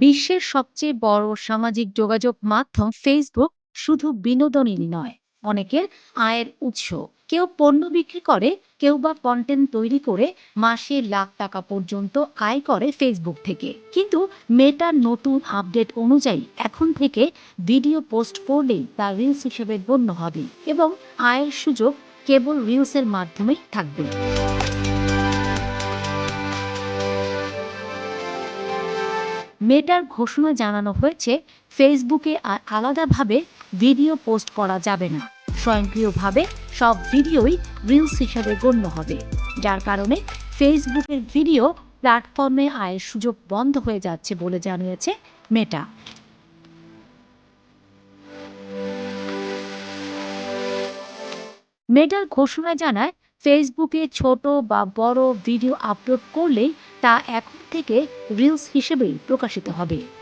বিশ্বের সবচেয়ে বড় সামাজিক যোগাযোগ মাধ্যম ফেসবুক শুধু বিনোদনই নয়, অনেকের আয়ের উৎস। কেউ পণ্য বিক্রি করে, কেউ বা কন্টেন্ট তৈরি করে মাসে লাখ টাকা পর্যন্ত আয় করে ফেসবুক থেকে। কিন্তু মেটার নতুন আপডেট অনুযায়ী এখন থেকে ভিডিও পোস্ট করলেই তা রিলস হিসেবে গণ্য হবে এবং আয়ের সুযোগ কেবল রিলসের মাধ্যমেই থাকবে। মেটার ঘোষণা জানানো হয়েছে, ফেসবুকে আর আলাদাভাবে ভিডিও পোস্ট করা যাবে না। স্বয়ংক্রিয়ভাবে সব ভিডিওই রিলস হিসাবে গণ্য হবে, যার কারণে ফেসবুকের ভিডিও প্ল্যাটফর্মে আয়ের সুযোগ বন্ধ হয়ে যাচ্ছে বলে জানিয়েছে মেটা। মেটার ঘোষণায় জানায়, ফেসবুকে ছোট বা বড় ভিডিও আপলোড করলেই তা এখন থেকে রিলস হিসেবেই প্রকাশিত হবে।